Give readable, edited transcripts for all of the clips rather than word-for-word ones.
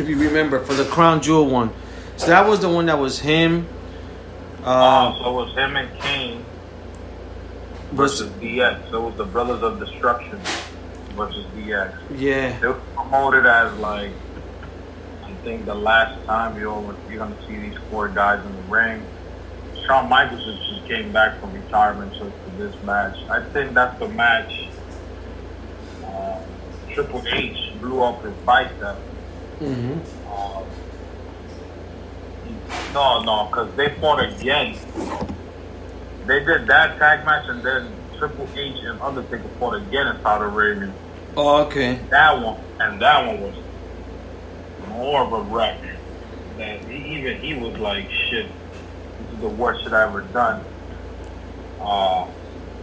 if you remember, for the Crown Jewel one. So that was the one that was him. So it was him and Kane versus DX. So it was the Brothers of Destruction versus DX. Yeah. They were promoted as like, I think the last time you're gonna see these four guys in the ring. Shawn Michaels just came back from retirement for this match. I think that's the match. Triple H blew up his bicep. Mm-hmm. No, because they fought again. They did that tag match, and then Triple H and Undertaker fought again in Saudi Arabia. Oh, okay. That one was more of a wreck. That he was like, shit, this is the worst shit I ever done.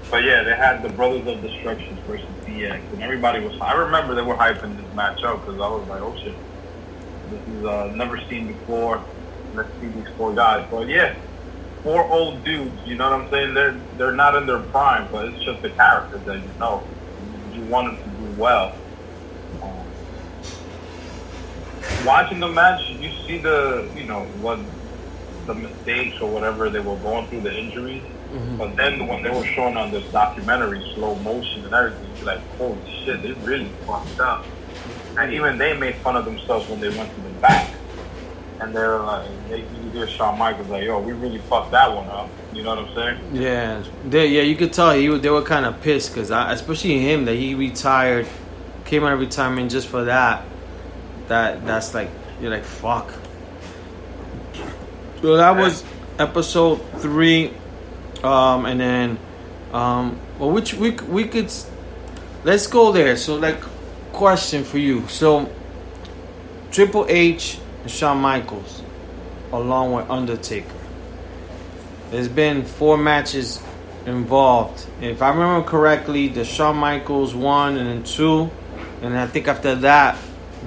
But yeah, they had the Brothers of Destruction versus DX, and everybody was. I remember they were hyping this match up because I was like, oh shit, this is never seen before. Let's see these four guys. But yeah, four old dudes. You know what I'm saying? They're not in their prime, but it's just the characters that you know. You want them to do well. Watching the match, you see what the mistakes or whatever they were going through, the injuries. Mm-hmm. But then when they were showing on this documentary, slow motion and everything, you're like, holy shit, they really fucked up. And even they made fun of themselves when they went to the back. And they were like, you hear Shawn Michaels like, yo, we really fucked that one up. You know what I'm saying? Yeah, you could tell they were kind of pissed because especially him that he retired, came out of retirement just for that. That's like, you're like, fuck. So that was episode 3, and then which we could, let's go there. So like, question for you. So Triple H and Shawn Michaels, along with Undertaker. There's been 4 matches involved. If I remember correctly, the Shawn Michaels 1 and then 2, and I think after that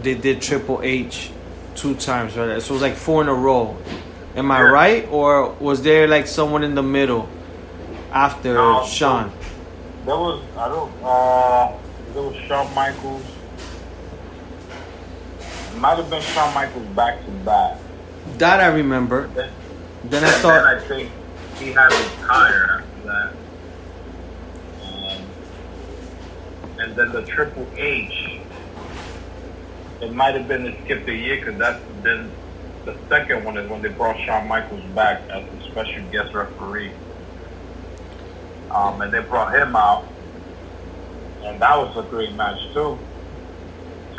they did Triple H 2 times, right? So it was like 4 in a row. Am I right, or was there like someone in the middle after Shawn? There was Shawn Michaels. It might have been Shawn Michaels back to back. That I remember. Then I think he had retired after that. And then the Triple H, it might have been to skip the year because that's then the second one is when they brought Shawn Michaels back as a special guest referee. And they brought him out, and that was a great match too.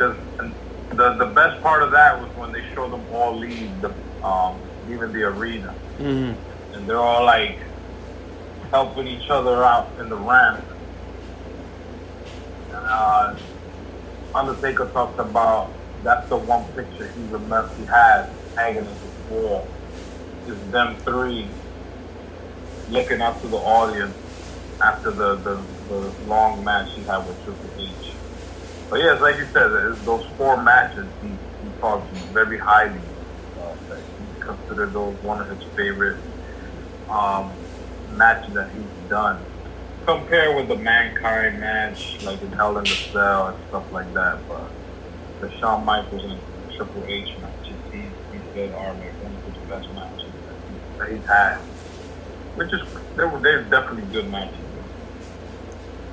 And the best part of that was when they showed them all leaving the arena, mm-hmm. and they're all like helping each other out in the ramp. And Undertaker talked about that's the one picture he had hanging in the wall. Is them 3 looking up to the audience after the long match he had with Triple H. But yeah, it's like you said, those 4 matches he talked very highly. That he considered those one of his favorite matches that he's done. Compare with the Mankind match, like in Hell in the Cell and stuff like that. But the Shawn Michaels and Triple H matches, he said are like one of his best matches that he's had. They're definitely good matches.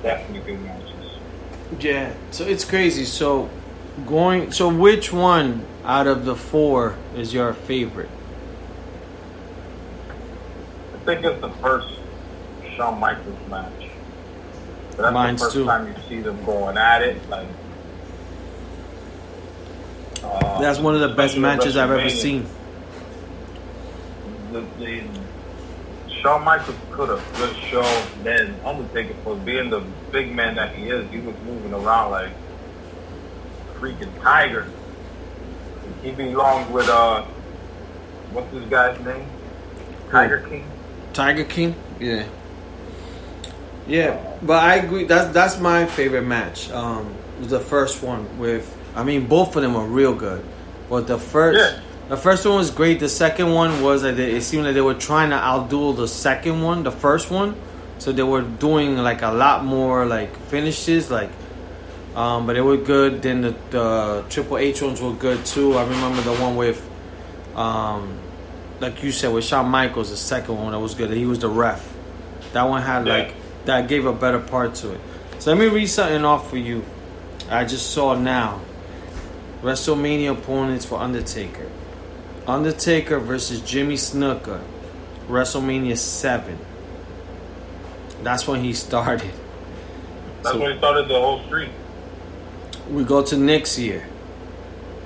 Definitely good matches. Yeah, so it's crazy. So which one out of the 4 is your favorite? I think it's the first Shawn Michaels match. But that's Mine's the first too. time you see them going at it. Like, that's one of the best matches I've ever seen. Shawn Michaels could have good show. Then Undertaker, for being the big man that he is, he was moving around like a freaking tiger. He belonged with what's this guy's name? Tiger King. Tiger King, yeah. Yeah, but I agree. That's my favorite match. Was the first one with. I mean, both of them were real good, but the first one was great. The second one was like it seemed like they were trying to outdo the second one, the first one. So they were doing like a lot more like finishes, like But it was good. Then the Triple H ones were good too. I remember the one with, like you said, with Shawn Michaels, the second one that was good. He was the ref. That one had that gave a better part to it. So let me read something off for you. I just saw now. WrestleMania opponents for Undertaker. Undertaker versus Jimmy Snuka. WrestleMania 7. That's when he started. That's when he started the whole streak. We go to next year.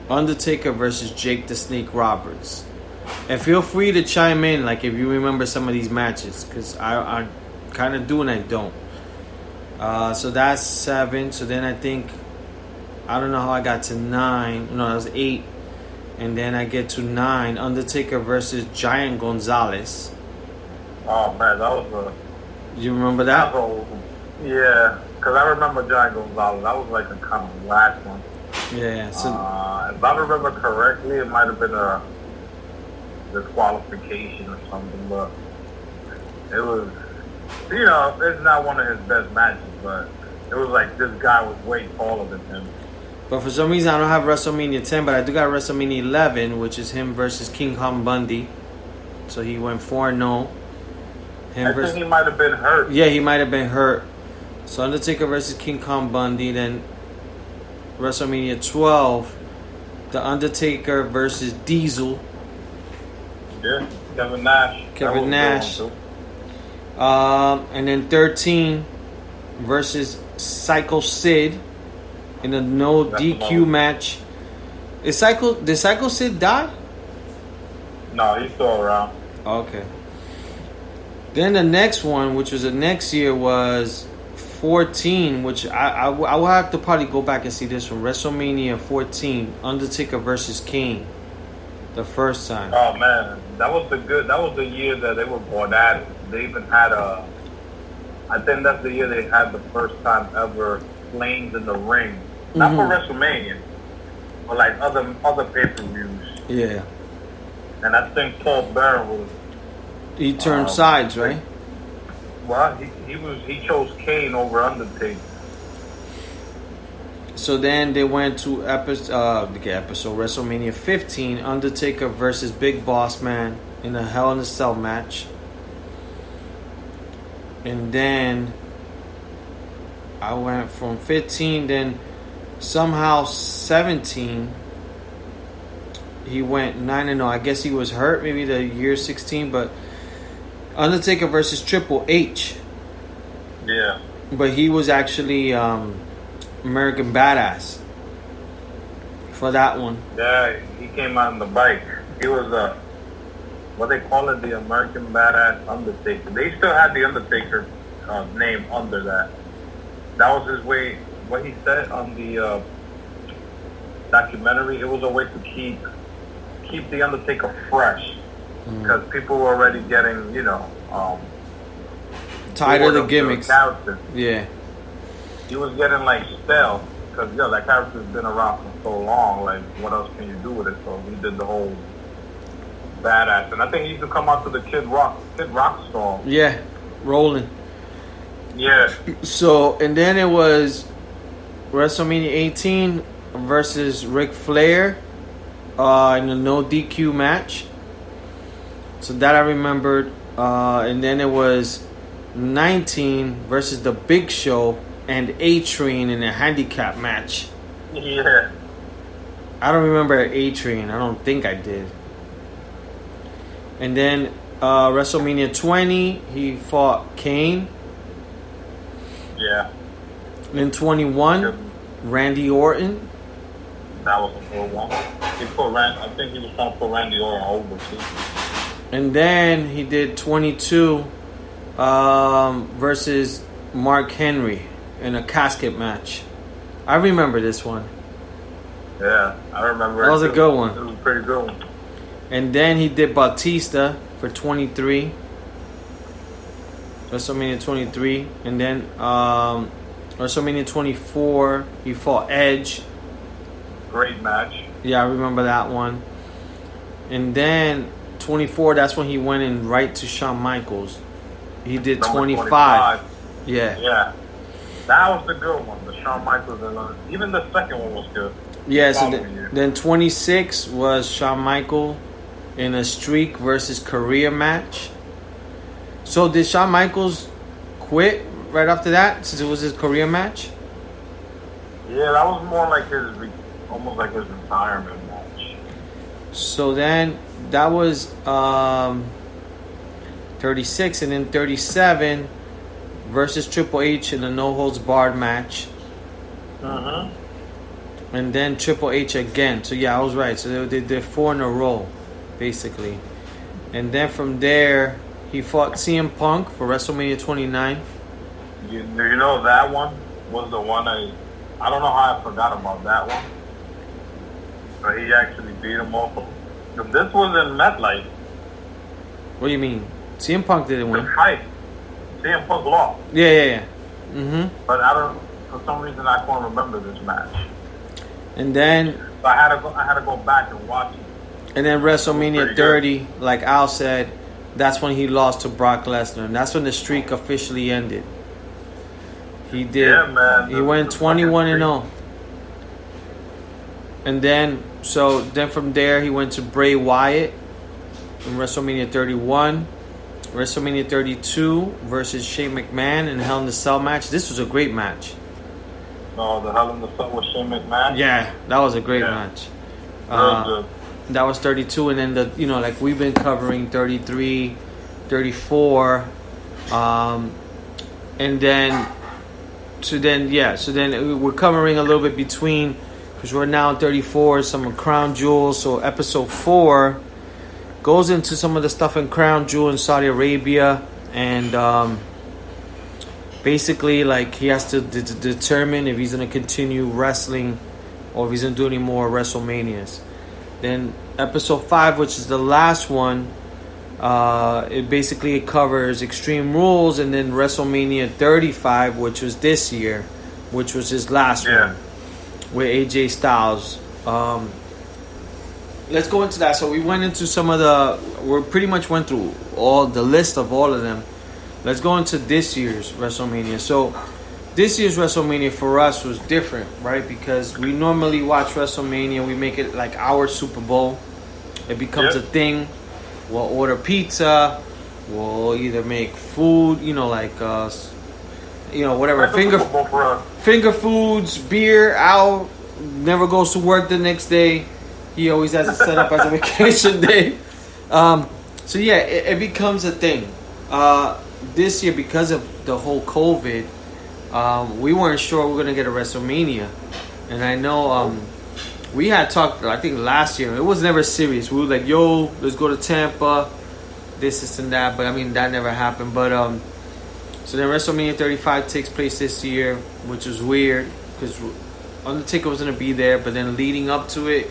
Undertaker versus Jake the Snake Roberts. And feel free to chime in, like if you remember some of these matches, because I kind of do and I don't. So that's 7. So then I think, I don't know how I got to 9. No, that was 8. And then I get to 9. Undertaker versus Giant Gonzalez. Oh man, that was a. You remember that? Yeah, because I remember Giant Gonzalez. That was like a kind of last one. Yeah. So if I remember correctly, it might have been a disqualification or something, but it was, it's not one of his best matches, but it was like this guy was way taller than him. But for some reason, I don't have WrestleMania 10, but I do got WrestleMania 11, which is him versus King Kong Bundy. So he went 4-0. I think he might have been hurt. Yeah, he might have been hurt. So Undertaker versus King Kong Bundy. Then WrestleMania 12, The Undertaker versus Diesel. Yeah, Kevin Nash. Kevin Nash. And then 13 versus Psycho Sid in a no DQ match. Did Psycho Sid die? No, he's still around. Okay. Then the next one, which was the next year, was 14, which I will have to probably go back and see this one. WrestleMania 14, Undertaker versus Kane. The first time. Oh man, that was the year that they were born at it. They even had I think that's the year they had the first time ever flames in the ring. Not for WrestleMania, but like other pay-per-views. Yeah. And I think Paul Bearer was. He turned sides, right? Well, he chose Kane over Undertaker. So then they went to episode WrestleMania 15, Undertaker versus Big Boss Man in a Hell in a Cell match. And then I went from 15, then somehow 17 he went 9-0. I guess he was hurt maybe the year 16, but Undertaker versus Triple H. Yeah. But he was actually American Badass for that one. Yeah, he came on the bike. He was what they call it, the American Badass Undertaker. They still had the Undertaker name under that. That was his way. What he said on the documentary, it was a way to keep the Undertaker fresh, because people were already getting, tired of the gimmicks. Yeah. He was getting like stale, because that character's been around for so long. Like, what else can you do with it? So he did the whole badass, and I think he used to come out to the Kid Rock song. Yeah, rolling. Yeah. So and then it was WrestleMania 18 versus Ric Flair in a no DQ match. So that I remembered. And then it was 19 versus The Big Show and A-Train in a handicap match. Yeah. I don't remember A-Train. I don't think I did. And then WrestleMania 20, he fought Kane. Yeah. Then 21, Randy Orton. That was a good one. I think he was trying to put Randy Orton over too. And then he did 22 versus Mark Henry in a casket match. I remember this one. Yeah, I remember. That was a good one. It was a pretty good one. And then he did Batista for 23. WrestleMania 23. And then WrestleMania 24, he fought Edge. Great match. Yeah, I remember that one. And then 24, that's when he went in right to Shawn Michaels. He did 25. Yeah. Yeah. That was the good one. The Shawn Michaels, and even the second one was good. Yeah, so Following year. then 26 was Shawn Michaels in a streak versus career match. So did Shawn Michaels quit right after that since it was his career match? Yeah, that was more like almost like his retirement match. So then that was 36, and then 37 versus Triple H in a no holds barred match. And then Triple H again. So yeah, I was right. So they did 4 in a row, basically. And then from there, he fought CM Punk for WrestleMania 29. You know that one was the one I don't know how I forgot about that one. But he actually beat him off. This was in MetLife. What do you mean? CM Punk didn't win. The fight. CM Punk lost. Yeah. But for some reason I can't remember this match. And then So I had to go back and watch it. And then WrestleMania 30, like Al said, that's when he lost to Brock Lesnar. And that's when the streak officially ended. He did. Yeah, man. He went 21 and 0. And then from there, he went to Bray Wyatt in WrestleMania 31. WrestleMania 32 versus Shane McMahon in Hell in a Cell match. This was a great match. No, the Hell in the Cell with Shane McMahon? Yeah, that was a great match. Very good. That was 32, and then like we've been covering 33, 34, and then we're covering a little bit between, because we're now in 34, some of Crown Jewel. So episode 4 goes into some of the stuff in Crown Jewel in Saudi Arabia, and basically like he has to determine if he's going to continue wrestling or if he's going to do any more WrestleManias. Then episode 5, which is the last one, it basically covers Extreme Rules, and then WrestleMania 35, which was this year, which was his last one with AJ Styles. Let's go into that. So we went into we pretty much went through all the list of all of them. Let's go into this year's WrestleMania. So this year's WrestleMania for us was different, right? Because we normally watch WrestleMania, we make it like our Super Bowl. It becomes a thing. We'll order pizza. We'll either make food, like, whatever. Finger foods, beer. Al never goes to work the next day. He always has it set up as a vacation day. So yeah, it becomes a thing. This year, because of the whole COVID, we weren't sure we were going to get a WrestleMania. And I know we had talked, I think last year, it was never serious. We were like, yo, let's go to Tampa, this and that. But I mean, that never happened. But so then WrestleMania 35 takes place this year, which is weird because Undertaker was going to be there. But then leading up to it,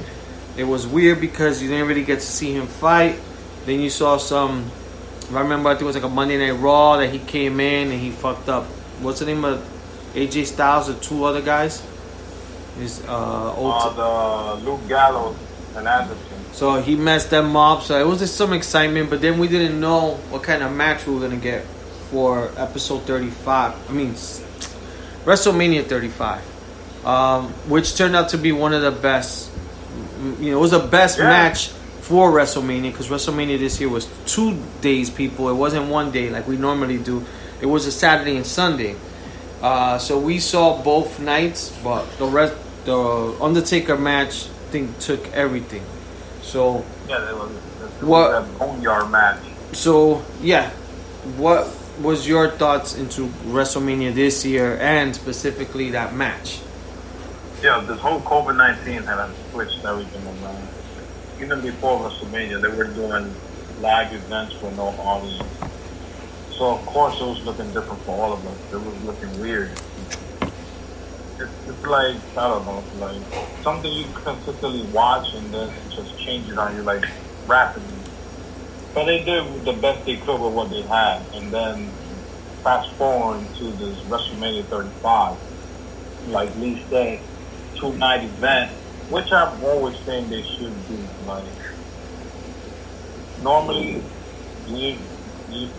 it was weird because you didn't really get to see him fight. Then you saw if I remember, I think it was like a Monday Night Raw that he came in and he fucked up. What's the name of AJ Styles, the 2 other guys? The Luke Gallows and Anderson. So he messed them up. So it was just some excitement, but then we didn't know what kind of match we were gonna get for episode 35. I mean, WrestleMania 35, which turned out to be one of the best. It was the best match for WrestleMania, because WrestleMania this year was 2 days, people. It wasn't 1 day like we normally do. It was a Saturday and Sunday. So we saw both nights, but the Undertaker match, I think, took everything. So that boneyard match. So yeah, what was your thoughts into WrestleMania this year and specifically that match? Yeah, this whole COVID-19 had switched everything around. Even before WrestleMania, they were doing live events with no audience. So of course it was looking different for all of us. It was looking weird. It's like, I don't know, it's like something you consistently watch and then it just changes on you like rapidly. But they did the best they could with what they had. And then fast forward to this WrestleMania 35, like Lee said, 2-night event, which I've always saying they should do. Like, normally,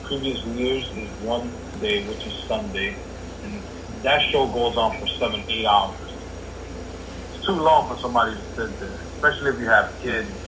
previous years is 1 day, which is Sunday, and that show goes on for 7, 8 hours. It's too long for somebody to sit there, especially if you have kids